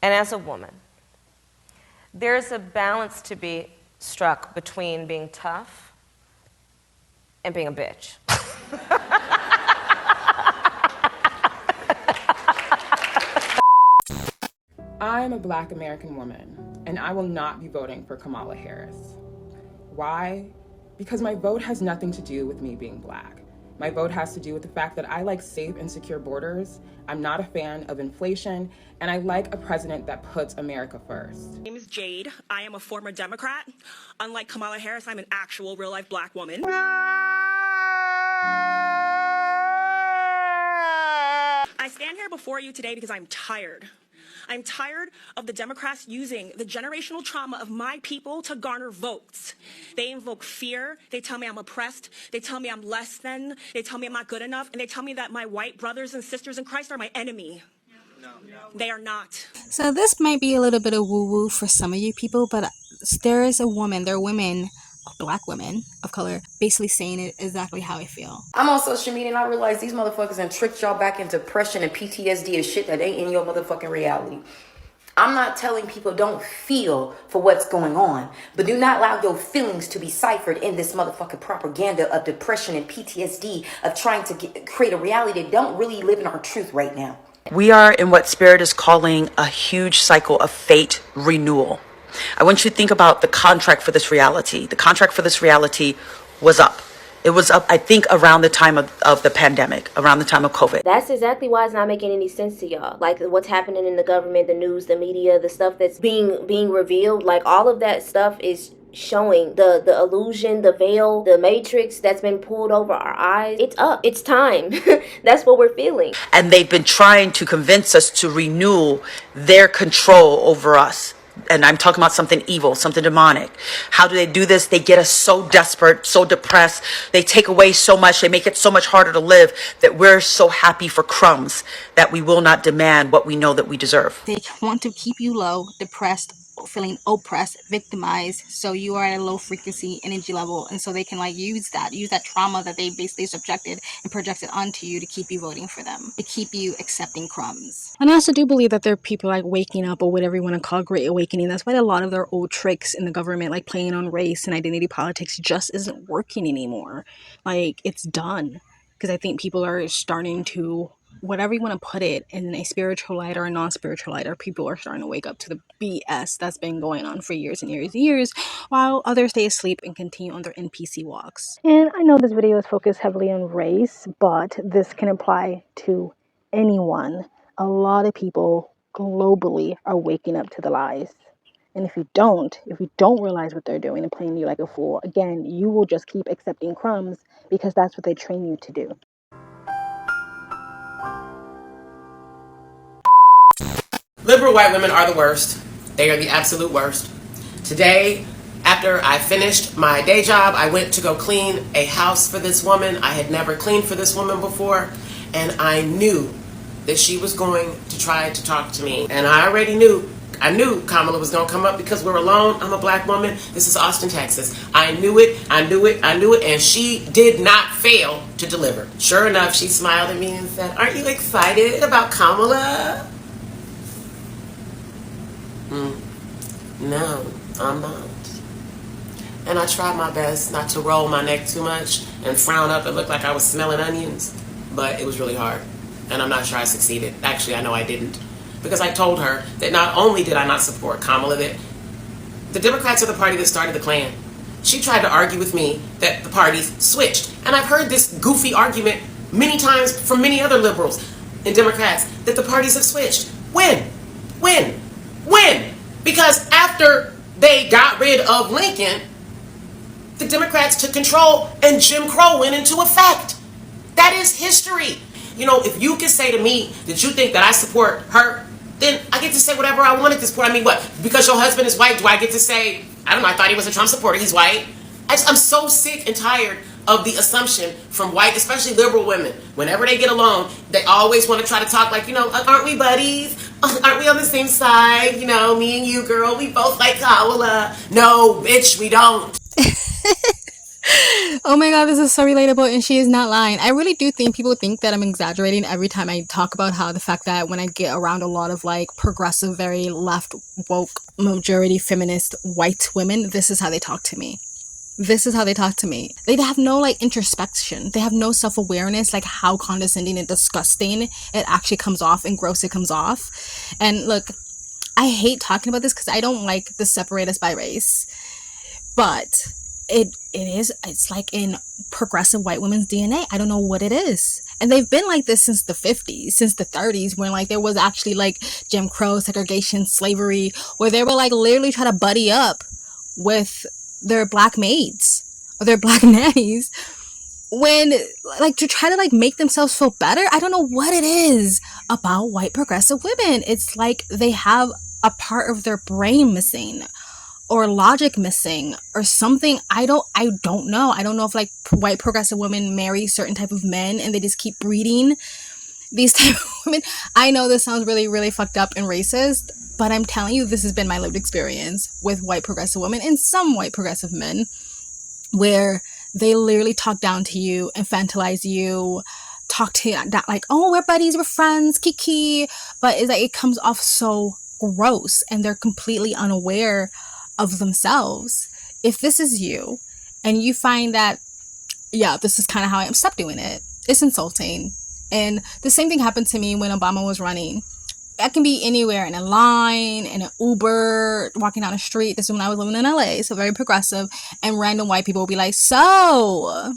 And as a woman, there's a balance to be struck between being tough and being a bitch. I'm a Black American woman, and I will not be voting for Kamala Harris. Why? Because my vote has nothing to do with me being Black. My vote has to do with the fact that I like safe and secure borders, I'm not a fan of inflation, and I like a president that puts America first. My name is Jade. I am a former Democrat. Unlike Kamala Harris, I'm an actual real-life Black woman. I stand here before you today because I'm tired. I'm tired of the Democrats using the generational trauma of my people to garner votes. They invoke fear. They tell me I'm oppressed. They tell me I'm less than. They tell me I'm not good enough. And they tell me that my white brothers and sisters in Christ are my enemy. No. They are not. So this might be a little bit of woo-woo for some of you people, but there are women, Black women of color, basically saying it exactly how I feel. I'm on social media and I realize these motherfuckers done tricked y'all back into depression and PTSD and shit that ain't in your motherfucking reality. I'm not telling people don't feel for what's going on, but do not allow your feelings to be ciphered in this motherfucking propaganda of depression and PTSD of trying to create a reality that don't really live in our truth right now. We are in what Spirit is calling a huge cycle of fate renewal. I want you to think about the contract for this reality. The contract for this reality was up. It was up, I think, around the time of the pandemic, around the time of COVID. That's exactly why it's not making any sense to y'all. Like what's happening in the government, the news, the media, the stuff that's being revealed, like all of that stuff is showing the illusion, the veil, the matrix that's been pulled over our eyes. It's up. It's time. That's what we're feeling. And they've been trying to convince us to renew their control over us. And I'm talking about something evil, something demonic. How do they do this? They get us so desperate, so depressed. They take away so much. They make it so much harder to live that we're so happy for crumbs that we will not demand what we know that we deserve. They want to keep you low, depressed, feeling oppressed, victimized, so you are at a low frequency energy level, and so they can use that trauma that they basically subjected and projected onto you to keep you voting for them, to keep you accepting crumbs. And I also do believe that there are people waking up, or whatever you want to call great awakening. That's why a lot of their old tricks in the government, playing on race and identity politics, just isn't working anymore. It's done, because I think people are starting to, whatever you want to put it, in a spiritual light or a non-spiritual light, or people are starting to wake up to the BS that's been going on for years and years and years, while others stay asleep and continue on their NPC walks. And I know this video is focused heavily on race, but this can apply to anyone. A lot of people globally are waking up to the lies. And if you don't realize what they're doing and playing you like a fool, again, you will just keep accepting crumbs because that's what they train you to do. Liberal white women are the worst. They are the absolute worst. Today, after I finished my day job, I went to go clean a house for this woman. I had never cleaned for this woman before, and I knew that she was going to try to talk to me. And I knew Kamala was going to come up because we're alone. I'm a Black woman. This is Austin, Texas. I knew it, and she did not fail to deliver. Sure enough, she smiled at me and said, "Aren't you excited about Kamala?" No, I'm not. And I tried my best not to roll my neck too much and frown up and look like I was smelling onions, but it was really hard. And I'm not sure I succeeded. Actually, I know I didn't. Because I told her that not only did I not support Kamala, that the Democrats are the party that started the Klan. She tried to argue with me that the parties switched. And I've heard this goofy argument many times from many other liberals and Democrats that the parties have switched. When? Because after they got rid of Lincoln, the Democrats took control and Jim Crow went into effect. That is history. If you can say to me that you think that I support her, then I get to say whatever I want at this point. I mean, what? Because your husband is white, do I get to say, I don't know, I thought he was a Trump supporter, he's white? I'm so sick and tired of the assumption from white, especially liberal women. Whenever they get alone, they always want to try to talk aren't we buddies? Aren't we on the same side? Me and you, girl, we both like Kamala. No, bitch, we don't. Oh my god, this is so relatable, and she is not lying. I really do think people think that I'm exaggerating every time I talk about how the fact that when I get around a lot of like progressive, very left, woke, majority feminist white women, this is how they talk to me. This is how they talk to me. They have no like introspection. They have no self-awareness, like how condescending and disgusting it actually comes off and gross it comes off. And look, I hate talking about this because I don't like to separate us by race. But it's like in progressive white women's DNA. I don't know what it is. And they've been like this since the 50s, since the 30s, when like there was actually like Jim Crow, segregation, slavery, where they were like literally trying to buddy up with their black maids or their black nannies when like to try to like make themselves feel better. I don't know what it is about white progressive women. It's like they have a part of their brain missing or logic missing or something. I don't know. I don't know if like white progressive women marry certain type of men and they just keep breeding these type of women. I know this sounds really, really fucked up and racist, but I'm telling you, this has been my lived experience with white progressive women and some white progressive men, where they literally talk down to you, infantilize you, talk to you like, oh, we're buddies, we're friends, kiki. But it's like it comes off so gross, and they're completely unaware of themselves. If this is you, and you find that, yeah, this is kind of how I am, stop doing it. It's insulting. And the same thing happened to me when Obama was running. I can be anywhere, in a line, in an Uber, walking down the street. This is when I was living in LA, so very progressive. And random white people will be like, so,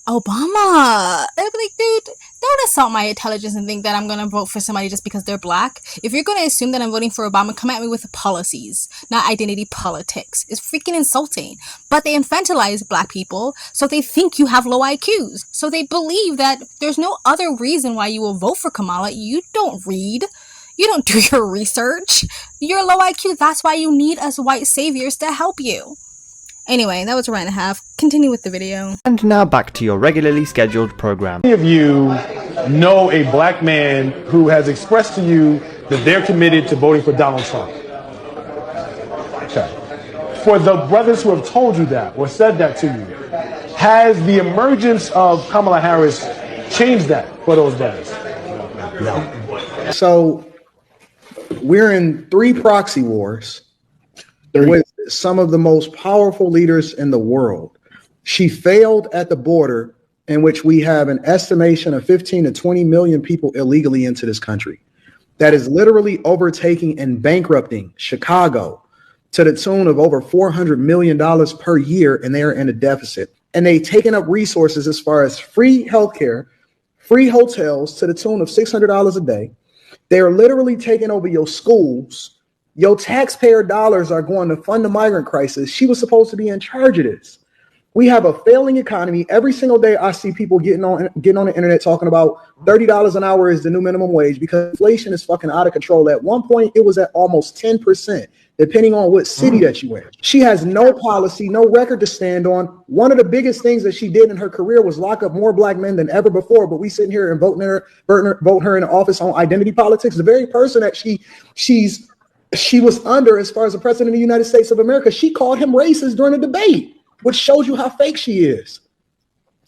Obama. They'll be like, dude, don't assault my intelligence and think that I'm going to vote for somebody just because they're black. If you're going to assume that I'm voting for Obama, come at me with policies, not identity politics. It's freaking insulting. But they infantilize black people, so they think you have low IQs. So they believe that there's no other reason why you will vote for Kamala. You don't read. You don't do your research. You're low IQ. That's why you need us white saviors to help you. Anyway, that was a rant and a half. Continue with the video. And now back to your regularly scheduled program. Many of you know a black man who has expressed to you that they're committed to voting for Donald Trump. Okay. For the brothers who have told you that or said that to you, has the emergence of Kamala Harris changed that for those brothers? No. So we're in 3 proxy wars with some of the most powerful leaders in the world. She failed at the border, in which we have an estimation of 15 to 20 million people illegally into this country. That is literally overtaking and bankrupting Chicago to the tune of over $400 million per year, and they are in a deficit. And they've taken up resources as far as free healthcare, free hotels to the tune of $600 a day. They are literally taking over your schools. Your taxpayer dollars are going to fund the migrant crisis. She was supposed to be in charge of this. We have a failing economy. Every single day I see people getting on the internet talking about $30 an hour is the new minimum wage because inflation is fucking out of control. At one point, it was at almost 10%, depending on what city that you in. She has no policy, no record to stand on. One of the biggest things that she did in her career was lock up more black men than ever before, but we sitting here and vote her in office on identity politics. The very person that she was under as far as the president of the United States of America, she called him racist during the debate, which shows you how fake she is.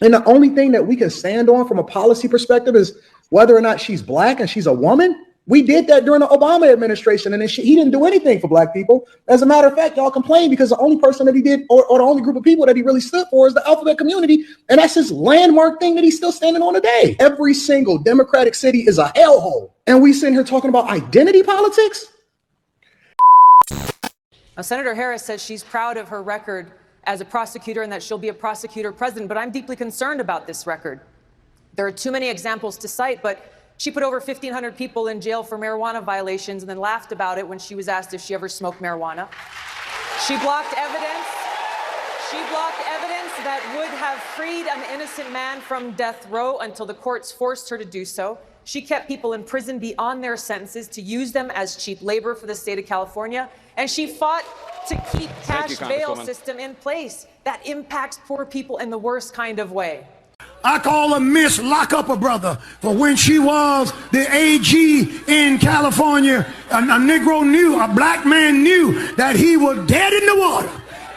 And the only thing that we can stand on from a policy perspective is whether or not she's black and she's a woman. We did that during the Obama administration, and then he didn't do anything for black people. As a matter of fact, y'all complain because the only person that he did, or the only group of people that he really stood for is the alphabet community, and that's his landmark thing that he's still standing on today. Every single Democratic city is a hellhole, and we sitting here talking about identity politics? Now, Senator Harris says she's proud of her record as a prosecutor and that she'll be a prosecutor president, but I'm deeply concerned about this record. There are too many examples to cite, but she put over 1,500 people in jail for marijuana violations and then laughed about it when she was asked if she ever smoked marijuana. She blocked evidence. She blocked evidence that would have freed an innocent man from death row until the courts forced her to do so. She kept people in prison beyond their sentences to use them as cheap labor for the state of California. And she fought to keep cash bail system in place that impacts poor people in the worst kind of way. I call her Miss Lock Up a Brother, for when she was the AG in California, a Negro knew, a black man knew that he was dead in the water.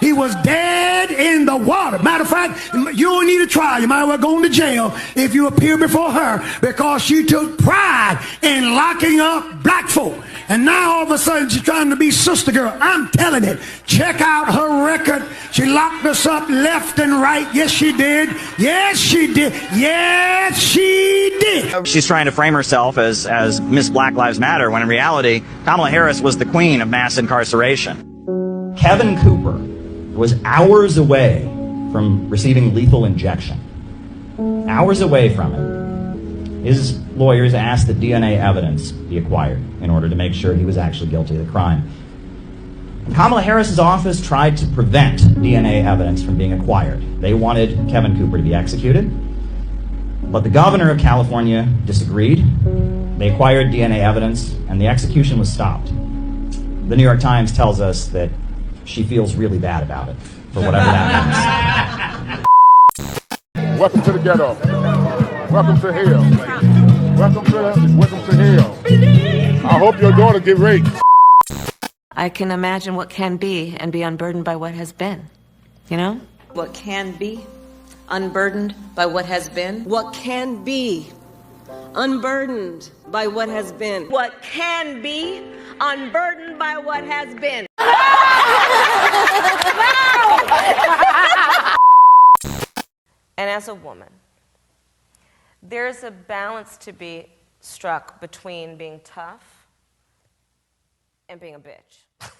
He was dead in the water. Matter of fact, you don't need a trial. You might well go into jail if you appear before her, because she took pride in locking up black folk. And now all of a sudden she's trying to be sister girl. I'm telling it. Check out her record. She locked us up left and right. Yes, she did. Yes, she did. Yes, she did. She's trying to frame herself as Miss Black Lives Matter, when in reality, Kamala Harris was the queen of mass incarceration. Kevin Cooper was hours away from receiving lethal injection. Hours away from it. His lawyers asked that DNA evidence be acquired in order to make sure he was actually guilty of the crime. Kamala Harris's office tried to prevent DNA evidence from being acquired. They wanted Kevin Cooper to be executed, but the governor of California disagreed. They acquired DNA evidence, and the execution was stopped. The New York Times tells us that she feels really bad about it, for whatever that means. Welcome to the ghetto. Welcome to hell. Welcome to hell. I hope your daughter get raped. I can imagine what can be and be unburdened by what has been, you know? What can be unburdened by what has been. What can be unburdened by what has been. What can be unburdened by what has been. And as a woman, there's a balance to be struck between being tough and being a bitch.